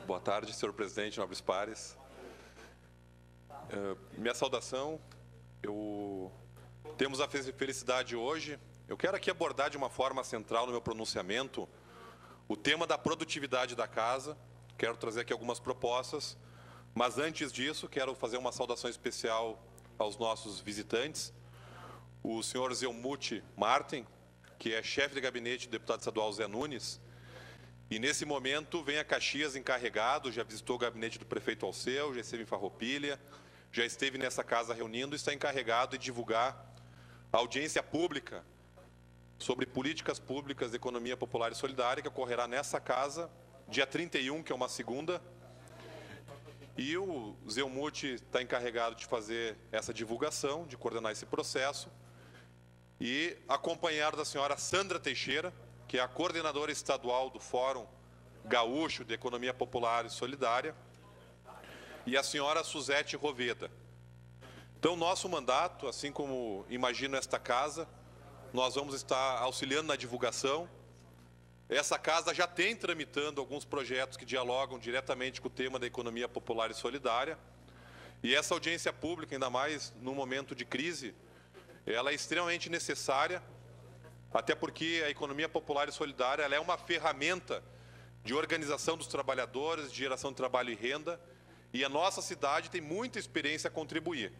Boa tarde, senhor presidente, nobres pares. Minha saudação. Temos a felicidade hoje. Eu quero aqui abordar de uma forma central no meu pronunciamento o tema da produtividade da casa. Quero trazer aqui algumas propostas, mas antes disso quero fazer uma saudação especial aos nossos visitantes. O senhor Zelmuth Marten, que é chefe de gabinete do deputado estadual Zé Nunes, e nesse momento vem a Caxias encarregado, já visitou o gabinete do prefeito Alceu, já esteve em Farroupilha, já esteve nessa casa reunindo e está encarregado de divulgar a audiência pública sobre políticas públicas de economia popular e solidária, que ocorrerá nessa casa, dia 31, que é uma segunda. E o Zelmuth está encarregado de fazer essa divulgação, de coordenar esse processo, e acompanhado da senhora Sandra Teixeira, que é a coordenadora estadual do Fórum Gaúcho de Economia Popular e Solidária, e a senhora Suzete Roveda. Então, nosso mandato, assim como imagino esta casa, nós vamos estar auxiliando na divulgação. Essa casa já tem tramitando alguns projetos que dialogam diretamente com o tema da economia popular e solidária, e essa audiência pública, ainda mais num momento de crise, ela é extremamente necessária, até porque a economia popular e solidária ela é uma ferramenta de organização dos trabalhadores, de geração de trabalho e renda, e a nossa cidade tem muita experiência a contribuir.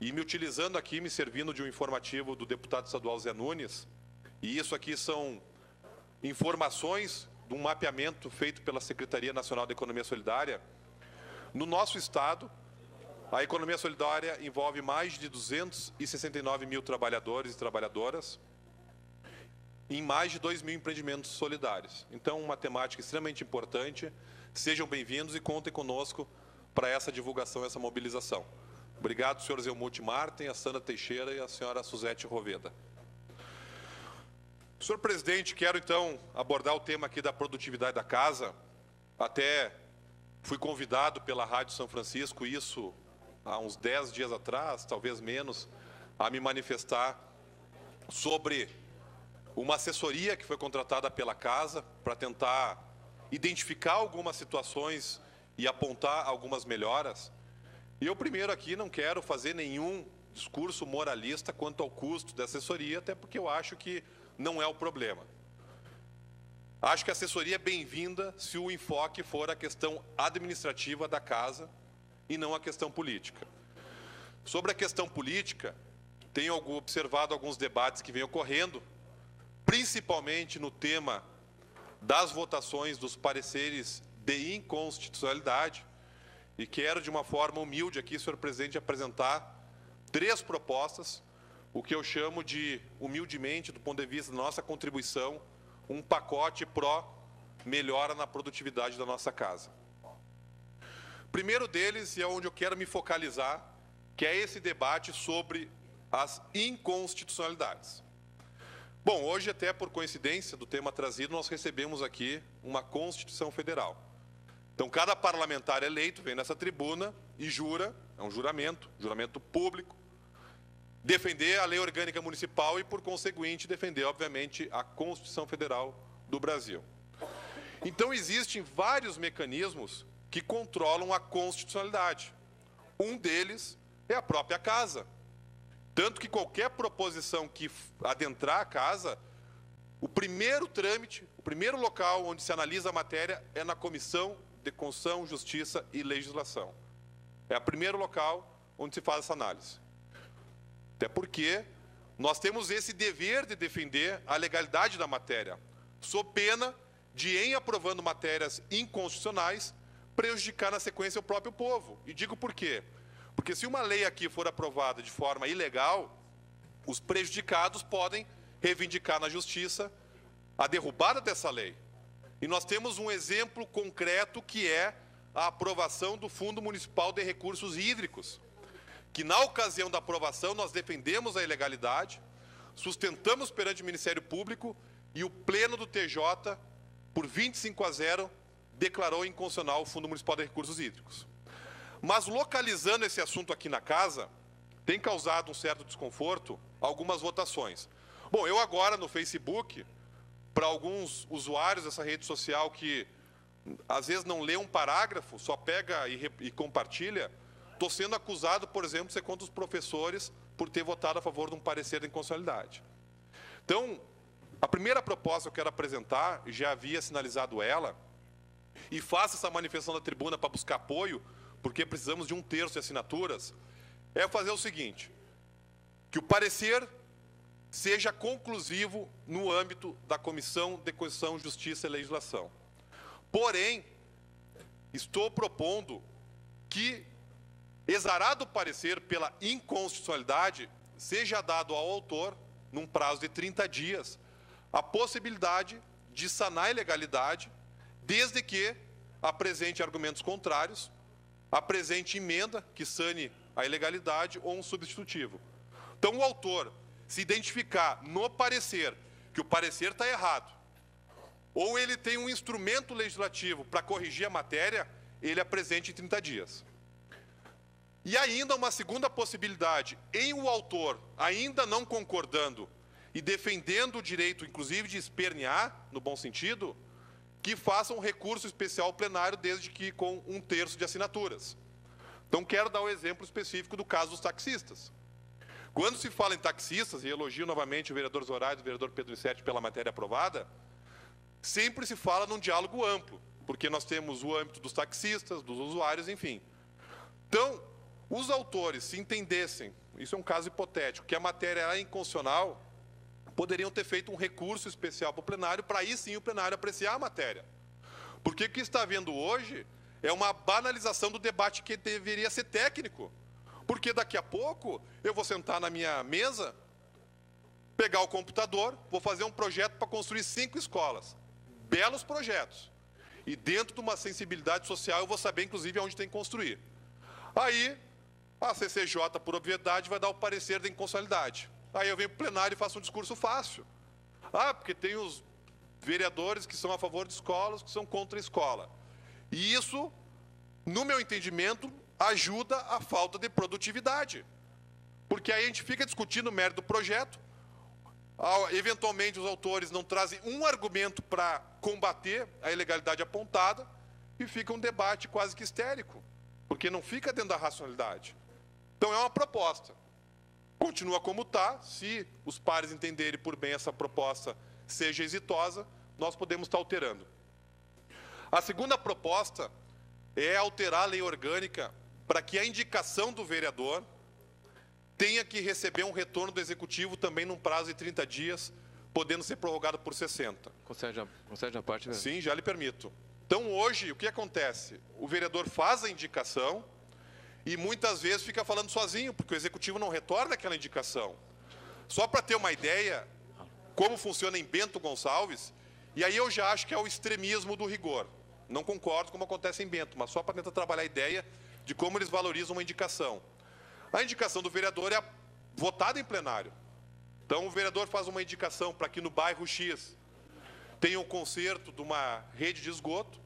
E me utilizando aqui, me servindo de um informativo do deputado estadual Zé Nunes, e isso aqui são informações de um mapeamento feito pela Secretaria Nacional da Economia Solidária. No nosso estado, a economia solidária envolve mais de 269 mil trabalhadores e trabalhadoras, em mais de 2 mil empreendimentos solidários. Então, uma temática extremamente importante. Sejam bem-vindos e contem conosco para essa divulgação, essa mobilização. Obrigado, senhor Zelmuth Marten, a Sandra Teixeira e a senhora Suzete Roveda. Senhor presidente, quero então abordar o tema aqui da produtividade da casa. Até fui convidado pela Rádio São Francisco, isso há uns 10 dias atrás, talvez menos, a me manifestar sobre uma assessoria que foi contratada pela casa para tentar identificar algumas situações e apontar algumas melhoras. E eu primeiro aqui não quero fazer nenhum discurso moralista quanto ao custo da assessoria, até porque eu acho que não é o problema. Acho que a assessoria é bem-vinda se o enfoque for a questão administrativa da casa e não a questão política. Sobre a questão política, tenho observado alguns debates que vêm ocorrendo, principalmente no tema das votações dos pareceres de inconstitucionalidade, e quero, de uma forma humilde aqui, senhor presidente, apresentar 3 propostas, o que eu chamo de, humildemente, do ponto de vista da nossa contribuição, um pacote pró-melhora na produtividade da nossa casa. Primeiro deles, e é onde eu quero me focalizar, que é esse debate sobre as inconstitucionalidades. Bom, hoje, até por coincidência do tema trazido, nós recebemos aqui uma Constituição Federal. Então, cada parlamentar eleito vem nessa tribuna e jura, é um juramento público, defender a lei orgânica municipal e, por conseguinte, defender, obviamente, a Constituição Federal do Brasil. Então, existem vários mecanismos que controlam a constitucionalidade. Um deles é a própria casa. Tanto que qualquer proposição que adentrar a casa, o primeiro trâmite, o primeiro local onde se analisa a matéria é na Comissão de Constituição, Justiça e Legislação. É o primeiro local onde se faz essa análise. Até porque nós temos esse dever de defender a legalidade da matéria, sob pena de, em aprovando matérias inconstitucionais, prejudicar na sequência o próprio povo. E digo por quê? Porque se uma lei aqui for aprovada de forma ilegal, os prejudicados podem reivindicar na justiça a derrubada dessa lei. E nós temos um exemplo concreto que é a aprovação do Fundo Municipal de Recursos Hídricos, que na ocasião da aprovação nós defendemos a ilegalidade, sustentamos perante o Ministério Público e o Pleno do TJ, por 25-0, declarou inconstitucional o Fundo Municipal de Recursos Hídricos. Mas localizando esse assunto aqui na casa, tem causado um certo desconforto algumas votações. Bom, eu agora no Facebook, para alguns usuários dessa rede social que às vezes não lê um parágrafo, só pega e compartilha, estou sendo acusado, por exemplo, de ser contra os professores por ter votado a favor de um parecer de inconstitucionalidade. Então, a primeira proposta que eu quero apresentar, já havia sinalizado ela, e faço essa manifestação da tribuna para buscar apoio, porque precisamos de 1/3 de assinaturas, é fazer o seguinte, que o parecer seja conclusivo no âmbito da Comissão de Constituição, Justiça e Legislação. Porém, estou propondo que, exarado o parecer pela inconstitucionalidade, seja dado ao autor, num prazo de 30 dias, a possibilidade de sanar a ilegalidade, desde que apresente argumentos contrários, apresente emenda que sane a ilegalidade ou um substitutivo. Então, o autor, se identificar no parecer que o parecer está errado, ou ele tem um instrumento legislativo para corrigir a matéria, ele apresente em 30 dias. E ainda uma segunda possibilidade, em o autor ainda não concordando e defendendo o direito, inclusive, de espernear, no bom sentido, que faça um recurso especial plenário, desde que com 1/3 de assinaturas. Então, quero dar o exemplo específico do caso dos taxistas. Quando se fala em taxistas, e elogio novamente o vereador Zoraide e o vereador Pedro Sete pela matéria aprovada, sempre se fala num diálogo amplo, porque nós temos o âmbito dos taxistas, dos usuários, enfim. Então, os autores, se entendessem, isso é um caso hipotético, que a matéria era inconstitucional, poderiam ter feito um recurso especial para o plenário, para aí sim o plenário apreciar a matéria. Porque o que está havendo hoje é uma banalização do debate que deveria ser técnico. Porque daqui a pouco eu vou sentar na minha mesa, pegar o computador, vou fazer um projeto para construir 5 escolas. Belos projetos. E dentro de uma sensibilidade social eu vou saber, inclusive, onde tem que construir. Aí, a CCJ, por obviedade, vai dar o parecer da inconstitucionalidade. Aí eu venho para o plenário e faço um discurso fácil. Ah, porque tem os vereadores que são a favor de escolas, que são contra a escola. E isso, no meu entendimento, ajuda a falta de produtividade. Porque aí a gente fica discutindo o mérito do projeto, eventualmente os autores não trazem um argumento para combater a ilegalidade apontada, e fica um debate quase que histérico, porque não fica dentro da racionalidade. Então é uma proposta. Continua como está, se os pares entenderem por bem essa proposta seja exitosa, nós podemos estar alterando. A segunda proposta é alterar a lei orgânica para que a indicação do vereador tenha que receber um retorno do executivo também num prazo de 30 dias, podendo ser prorrogado por 60. Concede a parte, né? Sim, já lhe permito. Então, hoje, o que acontece? O vereador faz a indicação e muitas vezes fica falando sozinho, porque o executivo não retorna aquela indicação. Só para ter uma ideia como funciona em Bento Gonçalves, e aí eu já acho que é o extremismo do rigor. Não concordo como acontece em Bento, mas só para tentar trabalhar a ideia de como eles valorizam uma indicação. A indicação do vereador é votada em plenário. Então, o vereador faz uma indicação para que no bairro X tenha um conserto de uma rede de esgoto,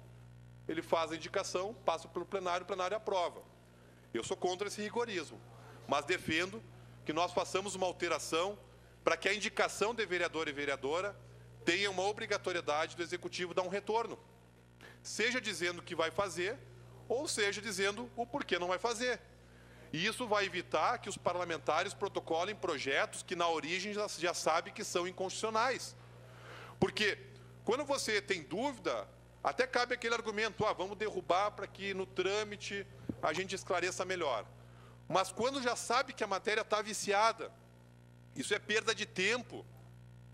ele faz a indicação, passa pelo plenário, o plenário aprova. Eu sou contra esse rigorismo, mas defendo que nós façamos uma alteração para que a indicação de vereador e vereadora tenha uma obrigatoriedade do executivo dar um retorno. Seja dizendo que vai fazer, ou seja dizendo o porquê não vai fazer. E isso vai evitar que os parlamentares protocolem projetos que na origem já sabe que são inconstitucionais. Porque quando você tem dúvida, até cabe aquele argumento, vamos derrubar para que no trâmite a gente esclareça melhor. Mas quando já sabe que a matéria está viciada, isso é perda de tempo.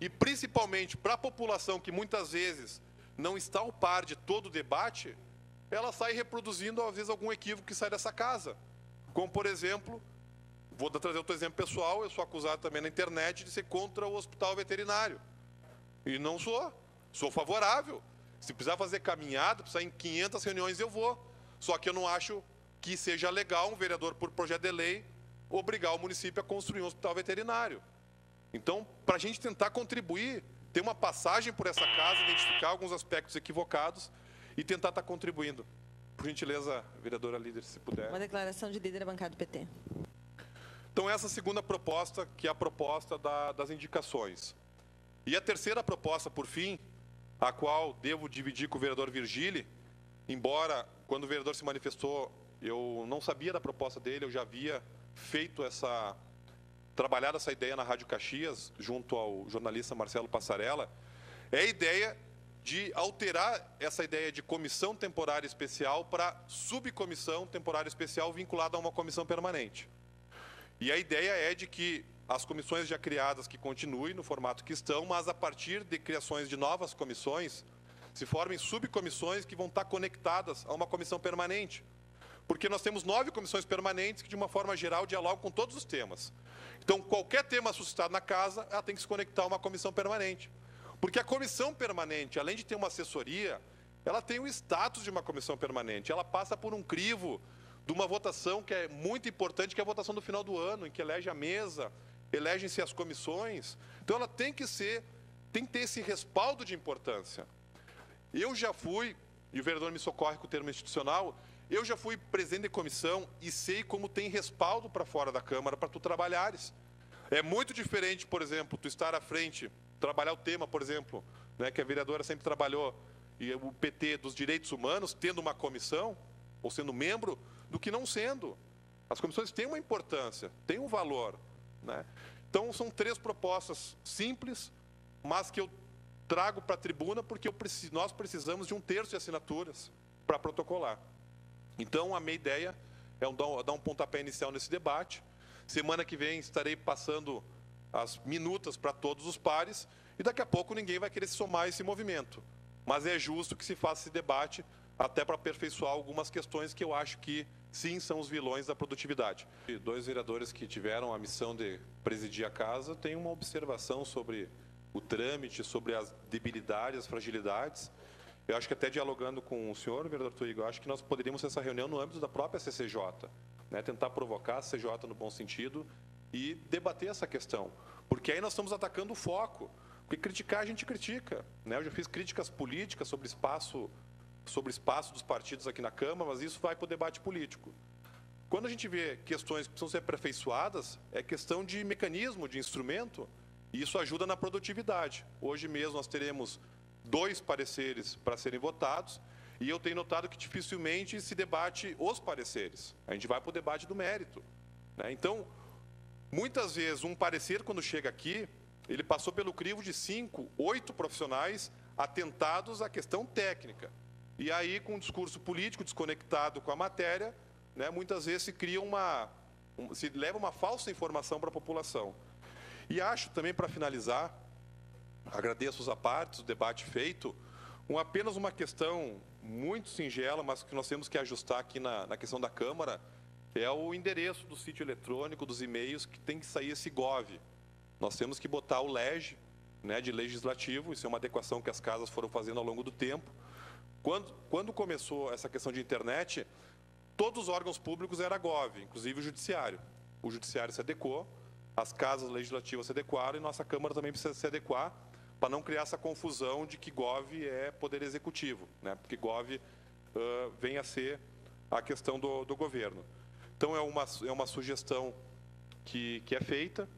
E principalmente para a população que muitas vezes não está ao par de todo o debate, ela sai reproduzindo, às vezes, algum equívoco que sai dessa casa. Como, por exemplo, vou trazer outro exemplo pessoal, eu sou acusado também na internet de ser contra o hospital veterinário. E não sou. Sou favorável. Se precisar fazer caminhada, precisar em 500 reuniões, eu vou. Só que eu não acho que seja legal um vereador, por projeto de lei, obrigar o município a construir um hospital veterinário. Então, para a gente tentar contribuir, ter uma passagem por essa casa, identificar alguns aspectos equivocados e tentar estar contribuindo. Por gentileza, vereadora líder, se puder. Uma declaração de líder da bancada do PT. Então, essa segunda proposta, que é a proposta das indicações. E a terceira proposta, por fim, a qual devo dividir com o vereador Virgílio, embora quando o vereador se manifestou, eu não sabia da proposta dele, eu já havia trabalhado essa ideia na Rádio Caxias, junto ao jornalista Marcelo Passarella, é a ideia de alterar essa ideia de comissão temporária especial para subcomissão temporária especial vinculada a uma comissão permanente. E a ideia é de que as comissões já criadas que continuem no formato que estão, mas a partir de criações de novas comissões, se formem subcomissões que vão estar conectadas a uma comissão permanente. Porque nós temos 9 comissões permanentes que, de uma forma geral, dialogam com todos os temas. Então, qualquer tema suscitado na casa, ela tem que se conectar a uma comissão permanente. Porque a comissão permanente, além de ter uma assessoria, ela tem o status de uma comissão permanente. Ela passa por um crivo de uma votação que é muito importante, que é a votação do final do ano, em que elege a mesa, elegem-se as comissões. Então, ela tem que ter esse respaldo de importância. Eu já fui, e o vereador me socorre com o termo institucional, eu já fui presidente de comissão e sei como tem respaldo para fora da Câmara para tu trabalhares. É muito diferente, por exemplo, tu estar à frente, trabalhar o tema, por exemplo, né, que a vereadora sempre trabalhou, e o PT dos direitos humanos, tendo uma comissão, ou sendo membro, do que não sendo. As comissões têm uma importância, têm um valor, né? Então, são 3 propostas simples, mas que eu trago para a tribuna porque nós precisamos de 1/3 de assinaturas para protocolar. Então, a minha ideia é dar um pontapé inicial nesse debate. Semana que vem estarei passando as minutas para todos os pares e daqui a pouco ninguém vai querer se somar a esse movimento. Mas é justo que se faça esse debate até para aperfeiçoar algumas questões que eu acho que, sim, são os vilões da produtividade. 2 vereadores que tiveram a missão de presidir a casa têm uma observação sobre o trâmite, sobre as debilidades, as fragilidades. Eu acho que até dialogando com o senhor, vereador Tuigo, eu acho que nós poderíamos ter essa reunião no âmbito da própria CCJ, né? Tentar provocar a CCJ no bom sentido e debater essa questão. Porque aí nós estamos atacando o foco. Porque criticar a gente critica, né? Eu já fiz críticas políticas sobre espaço dos partidos aqui na Câmara, mas isso vai para o debate político. Quando a gente vê questões que precisam ser aperfeiçoadas, é questão de mecanismo, de instrumento, e isso ajuda na produtividade. Hoje mesmo nós teremos 2 pareceres para serem votados, e eu tenho notado que dificilmente se debate os pareceres. A gente vai para o debate do mérito, né? Então, muitas vezes, um parecer, quando chega aqui, ele passou pelo crivo de 5, 8 profissionais atentados à questão técnica. E aí, com um discurso político desconectado com a matéria, né, muitas vezes se cria se leva uma falsa informação para a população. E acho também, para finalizar, agradeço os apartes, o debate feito, apenas uma questão muito singela, mas que nós temos que ajustar aqui na questão da Câmara, é o endereço do sítio eletrônico, dos e-mails, que tem que sair esse GOV. Nós temos que botar o LEG, né, de legislativo, isso é uma adequação que as casas foram fazendo ao longo do tempo. Quando começou essa questão de internet, todos os órgãos públicos era GOV, inclusive o Judiciário. O Judiciário se adequou, as casas legislativas se adequaram e nossa Câmara também precisa se adequar para não criar essa confusão de que GOV é Poder Executivo, né? Porque GOV vem a ser a questão do governo. Então, é uma sugestão que é feita.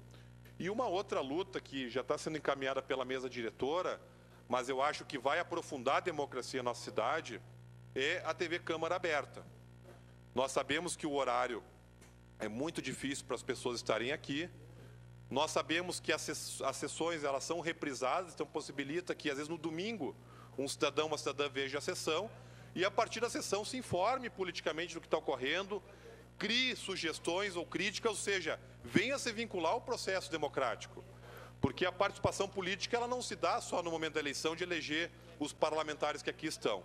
E uma outra luta que já está sendo encaminhada pela mesa diretora, mas eu acho que vai aprofundar a democracia na nossa cidade, é a TV Câmara Aberta. Nós sabemos que o horário é muito difícil para as pessoas estarem aqui. Nós sabemos que as sessões elas são reprisadas, então possibilita que, às vezes, no domingo, um cidadão, uma cidadã veja a sessão e, a partir da sessão, se informe politicamente do que está ocorrendo, crie sugestões ou críticas, ou seja, venha se vincular ao processo democrático. Porque a participação política ela não se dá só no momento da eleição de eleger os parlamentares que aqui estão.